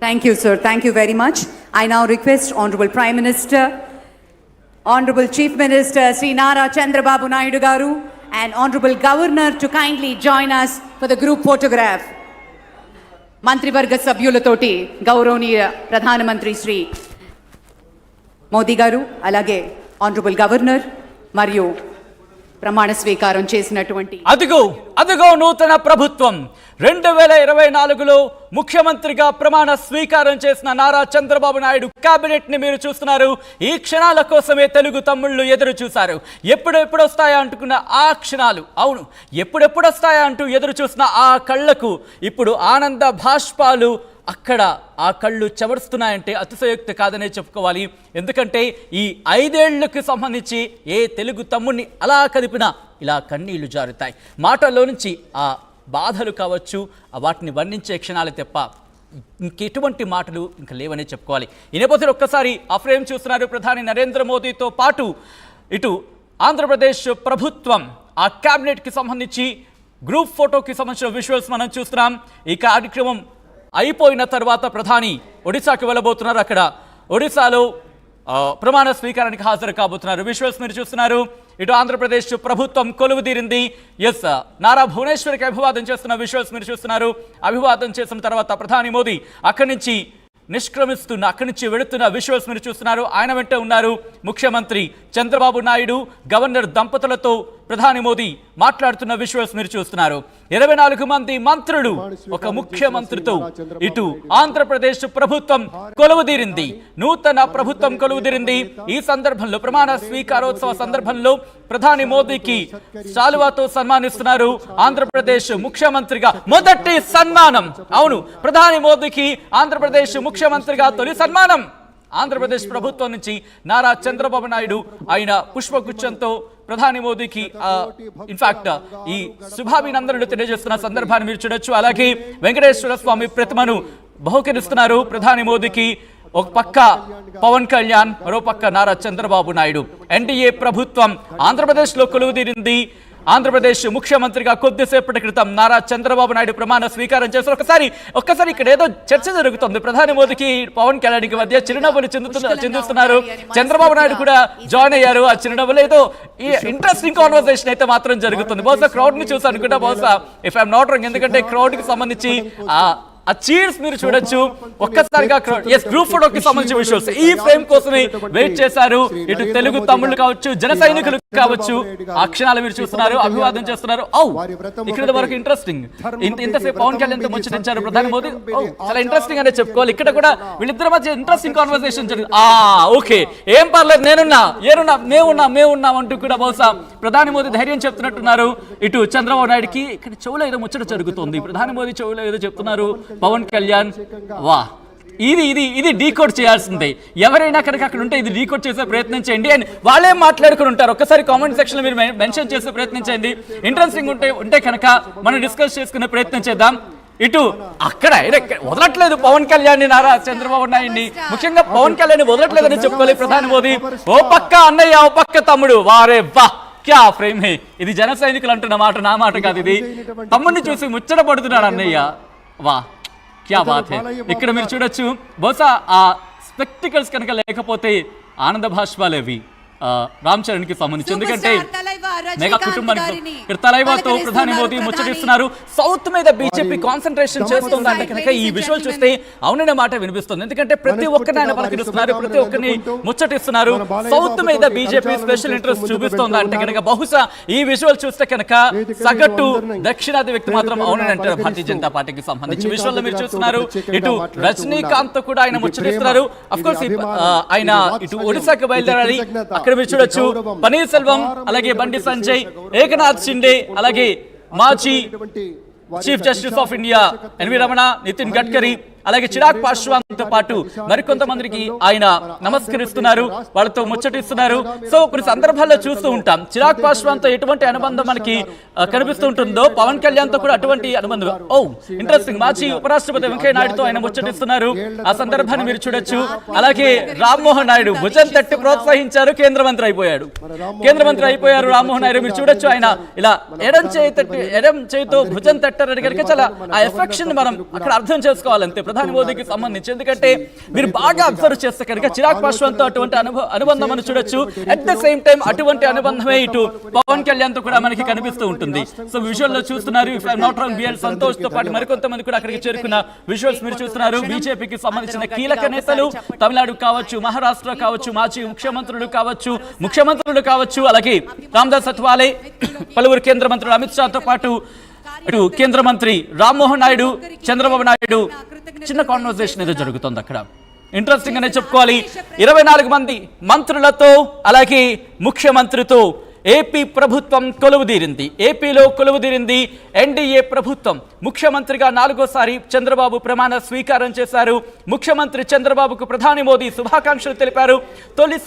Thank you, sir. Thank you very much. I now request Honorable Prime Minister, Honorable Chief Minister Sri Nara Chandrababu Naidu Garu and Honorable Governor to kindly join us for the group photograph. మంత్రివర్గ సభ్యులతోటి గౌరవనీయ ప్రధానమంత్రి శ్రీ మోదీ గారు అలాగే honourable governor మరియు ప్రమాణ స్వీకారం చేసినటువంటి అదిగో నూతన ప్రభుత్వం 2024లో ముఖ్యమంత్రిగా ప్రమాణ స్వీకారం చేసిన నారా చంద్రబాబు నాయుడు కేబినెట్ ని మీరు చూస్తున్నారు. ఈ క్షణాల కోసమే తెలుగు తమ్ముళ్ళు ఎదురు చూశారు. ఎప్పుడెప్పుడు వస్తాయా అంటుకున్న ఆ క్షణాలు, అవును ఎప్పుడెప్పుడు వస్తాయా అంటూ ఎదురు చూసిన ఆ కళ్ళకు ఇప్పుడు ఆనంద భాష్పాలు అక్కడ ఆ కళ్ళు చెమరుస్తున్నాయంటే అతిశయోక్తి కాదనే చెప్పుకోవాలి. ఎందుకంటే ఈ 5 ఏళ్లకు సంబంధించి ఏ తెలుగు తమ్ముడిని అలా కదిపినా ఇలా కన్నీళ్లు జారుతాయి. మాటల్లో నుంచి ఆ బాధలు కావచ్చు, వాటిని వర్ణించే క్షణాలు తప్ప ఇంకెటువంటి మాటలు ఇంకా లేవనే చెప్పుకోవాలి. ఈ నేపథ్యంలో ఒక్కసారి ఆ ఫ్రేమ్ చూస్తున్నారు. ప్రధాని నరేంద్ర మోదీతో పాటు ఇటు ఆంధ్రప్రదేశ్ ప్రభుత్వం ఆ క్యాబినెట్కి సంబంధించి గ్రూప్ ఫోటోకి సంబంధించిన విజువల్స్ మనం చూస్తున్నాం. ఈ కార్యక్రమం అయిపోయిన తర్వాత ప్రధాని ఒడిశాకి వెళ్ళబోతున్నారు. అక్కడ ఒడిశాలో ప్రమాణ స్వీకారానికి హాజరు కాబోతున్నారు. విజువల్స్ మీరు చూస్తున్నారు. ఇటు ఆంధ్రప్రదేశ్ ప్రభుత్వం కొలువుదీరింది. ఎస్, నారా భువనేశ్వరికి అభివాదం చేస్తున్న విజువల్స్ మీరు చూస్తున్నారు. అభివాదం చేసిన తర్వాత ప్రధాని మోదీ అక్కడి నుంచి అక్కడి నుంచి వెళుతున్న విజువల్స్ మీరు చూస్తున్నారు. ఆయన వెంట ఉన్నారు ముఖ్యమంత్రి చంద్రబాబు నాయుడు, గవర్నర్ దంపతులతో ప్రధాని మోదీ మాట్లాడుతున్న విజువల్స్ మీరు చూస్తున్నారు. 24 మంది మంత్రులు ఒక ముఖ్యమంత్రితో ఇటు ఆంధ్రప్రదేశ్ ప్రభుత్వం కొలువుదీరింది. నూతన ప్రభుత్వం కొలువుదీరింది. ఈ సందర్భంలో ప్రమాణ స్వీకారోత్సవ సందర్భంలో ప్రధాని మోదీకి శాలువాతో సన్మానిస్తున్నారు. ఆంధ్రప్రదేశ్ ముఖ్యమంత్రిగా మొదటి సన్మానం. అవును, ప్రధాని మోదీకి ఆంధ్రప్రదేశ్ ముఖ్యమంత్రిగా తొలి సన్మానం ఆంధ్రప్రదేశ్ ప్రభుత్వం నుంచి నారా చంద్రబాబు నాయుడు ఆయన పుష్పగుచ్చంతో ప్రధాని మోదీకి ఇన్ఫాక్ట్ ఈ శుభాభినందనలు తెలియజేస్తున్న సందర్భాన్ని మీరు చూడొచ్చు. అలాగే వెంకటేశ్వర స్వామి ప్రతిమను బహుకరిస్తున్నారు ప్రధాని మోదీకి. ఒక పక్క పవన్ కళ్యాణ్, మరో పక్క నారా చంద్రబాబు నాయుడు. ఎన్డీఏ ప్రభుత్వం ఆంధ్రప్రదేశ్లో కొలువుదీరింది. ఆంధ్రప్రదేశ్ ముఖ్యమంత్రిగా కొద్దిసేపటి క్రితం నారా చంద్రబాబు నాయుడు ప్రమాణ స్వీకారం చేశారు. ఒక్కసారి ఇక్కడ ఏదో చర్చ జరుగుతుంది. ప్రధాని మోదీకి పవన్ కళ్యాణ్కి మధ్య చిరునవ్వులు చిందిస్తున్నారు. చంద్రబాబు నాయుడు కూడా జాయిన్ అయ్యారు. ఆ చిరునవ్వులు ఏదో ఇంట్రెస్టింగ్ కాన్వర్సేషన్ అయితే మాత్రం జరుగుతుంది. బహుశా క్రౌడ్ ని చూసి అనుకుంటా, బహుశా ఇఫ్ ఐఎమ్ నాట్ రాంగ్, ఎందుకంటే క్రౌడ్ కి సంబంధించి ఆ చీర్స్ మీరు చూడొచ్చు. ఒక్కసారిగా గ్రూప్ ఫోటోకి సంబంధించిన విజువల్స్ ఈ ఫ్రేమ్ కోసమే వెయిట్ చేశారు. ఇటు తెలుగు తమ్ముళ్ళు కావచ్చు, జన సైనికులు కావచ్చు, ఆ క్షణాలు మీరు చూస్తున్నారు. అభివాదం చేస్తున్నారు. ఇక్కడ వరకు ఇంట్రెస్టింగ్. ఇంతసేపు పవన్ కళ్యాణ్ తో ముచ్చటించారు ప్రధాని మోదీ. చాలా ఇంట్రెస్టింగ్ అనే చెప్పుకోవాలి. ఇక్కడ కూడా వీళ్ళిద్దరి మధ్య ఇంట్రెస్టింగ్ కాన్వర్సేషన్ జరిగింది. ఓకే, ఏం పర్లేదు, మేమున్నాం అంటూ కూడా బహుశా ప్రధాని మోదీ ధైర్యం చెప్తున్నట్టున్నారు. ఇటు చంద్రబాబు నాయుడుకి ఇక్కడ చెవులో ఏదో ముచ్చట జరుగుతుంది. ప్రధాని మోదీ చెవులో ఏదో చెప్తున్నారు పవన్ కళ్యాణ్. ఇది డీకోడ్ చేయాల్సిందే. ఎవరైనా కనుక అక్కడ ఉంటే ఇది డీకోడ్ చేసే ప్రయత్నం చేయండి అని వాళ్ళే మాట్లాడుకుని ఉంటారు. ఒక్కసారి కామెంట్ సెక్షన్ లో మీరు మెన్షన్ చేసే ప్రయత్నం చేయండి. ఇంట్రెస్టింగ్ ఉంటే కనుక మనం డిస్కస్ చేసుకునే ప్రయత్నం చేద్దాం. ఇటు అక్కడ వదలట్లేదు పవన్ కళ్యాణ్ నారా చంద్రబాబు నాయుడిని, ముఖ్యంగా పవన్ కళ్యాణ్ వదలట్లేదని చెప్పుకోవాలి ప్రధాని మోదీ. ఓ పక్క అన్నయ్య, ఓ పక్క తమ్ముడు. వారే వా క్యా ఫ్రేమ్ హే. ఇది జన సైనికులు అంటున్న మాట, నా మాట కాదు. ఇది తమ్ముడిని చూసి ముచ్చట పడుతున్నాడు అన్నయ్య. వా క్యా బాత్ హై. ఇక్కడ మీరు చూడొచ్చు. బహుశా ఆ స్పెక్టికల్స్ కనుక లేకపోతే ఆనంద భాష్పాలేవి రామ్ చరణ్ కి సంబంధించి. ఎందుకంటే మెగా కుటుంబానికి ఇక్కడ తలైవాతో ప్రధాని మోదీ ముచ్చటిస్తున్నారు. సౌత్ మీద బీజేపీ కాన్సన్ట్రేషన్ చేస్తుందంటే కనుక ఈ విజువల్ చూస్తే అవుననే మాట వినిపిస్తుంది. ఎందుకంటే ప్రతి ఒక్కరిని ఆయన పలకరిస్తున్నారు, ప్రతి ఒక్కరిని ముచ్చటిస్తున్నారు. సౌత్ మీద బీజేపీ స్పెషల్ ఇంట్రెస్ట్ చూపిస్తోంది అంటే కనుక బహుశా ఈ విజువల్ చూస్తే కనుక సగటు దక్షిణాది వ్యక్తి మాత్రం అవునని అంటారు భారతీయ జనతా పార్టీకి సంబంధించి. విజువల్ మీరు చూస్తున్నారు. ఇటు రజనీకాంత్ కూడా ఆయన ముచ్చటిస్తున్నారు. అఫ్ కోర్స్ ఆయన ఇటు ఒడిశాకి బయలుదేరాలి. మీరు చూడొచ్చు పన్నీర్ సెల్వం, అలాగే బండి సంజయ్, ఏకనాథ్ షిండే, అలాగే మాజీ chief justice of India N V Ramana, Nitin Gadkari, అలాగే చిరాగ్ పాస్వాన్తో పాటు మరికొంతమందికి ఆయన నమస్కరిస్తున్నారు, వాళ్ళతో ముచ్చటిస్తున్నారు. సో కొన్ని సందర్భాల్లో చూస్తూ ఉంటాం చిరాగ్ పాస్వాన్తో ఎటువంటి అనుబంధం మనకి కనిపిస్తూ ఉంటుందో పవన్ కళ్యాణ్ తో కూడా అటువంటి అనుబంధం. ఇంట్రెస్టింగ్. మాజీ ఉపరాష్ట్రపతి వెంకయ్య నాయుడుతో ఆయన ముచ్చటిస్తున్నారు. ఆ సందర్భాన్ని మీరు చూడొచ్చు. అలాగే రామ్మోహన్ నాయుడు భుజం తట్టి ప్రోత్సహించారు, కేంద్ర మంత్రి అయిపోయారు రామ్మోహన్ నాయుడు. మీరు చూడొచ్చు ఆయన ఇలా ఎడం చేయితో భుజం తట్టారు కనుక చాలా ఆ ఎఫెక్షన్ మనం అక్కడ అర్థం చేసుకోవాలంతే. ప్రధాని మోదీకి సంబంధించి. ఎందుకంటే మీరు బాగా అబ్జర్వ్ చేస్తే కనుక చిరాగ్ పాస్వాన్ తో అటువంటి అనుబంధం అని చూడొచ్చు. అట్ ద సేమ్ టైం అటువంటి అనుబంధమే ఇటు పవన్ కళ్యాణ్ తో కూడా మనకి కనిపిస్తూ ఉంటుంది. సో విజువల్ లో చూస్తున్నారు, if I'm not wrong BL Santosh తో పాటు మరికొంతమంది కూడా అక్కడికి చేరుకున్న విజువల్స్ మీరు చూస్తున్నారు. బీజేపీకి సంబంధించిన కీలక నేతలు తమిళనాడు కావచ్చు, మహారాష్ట్ర కావచ్చు, మాజీ ముఖ్యమంత్రులు కావచ్చు, అలాగే రామ్దాస్ అథవాలే, పలువురు కేంద్ర మంత్రులు అమిత్ షాతో పాటు ఇటు కేంద్ర మంత్రి రామ్మోహన్ నాయుడు, చంద్రబాబు నాయుడు చిన్న కాన్వర్సేషన్ ఏదో జరుగుతుంది అక్కడ. ఇంట్రెస్టింగ్ అనే చెప్పుకోవాలి. 24 మంది మంత్రులతో అలాగే ముఖ్యమంత్రితో ఏపీ ప్రభుత్వం కొలువుదీరింది. ఏపీలో కొలువుదీరింది ఎన్డీఏ ప్రభుత్వం. ముఖ్యమంత్రిగా 4వ సారి చంద్రబాబు ప్రమాణ స్వీకారం చేశారు. ముఖ్యమంత్రి చంద్రబాబుకు ప్రధాని మోదీ శుభాకాంక్షలు తెలిపారు. తొలి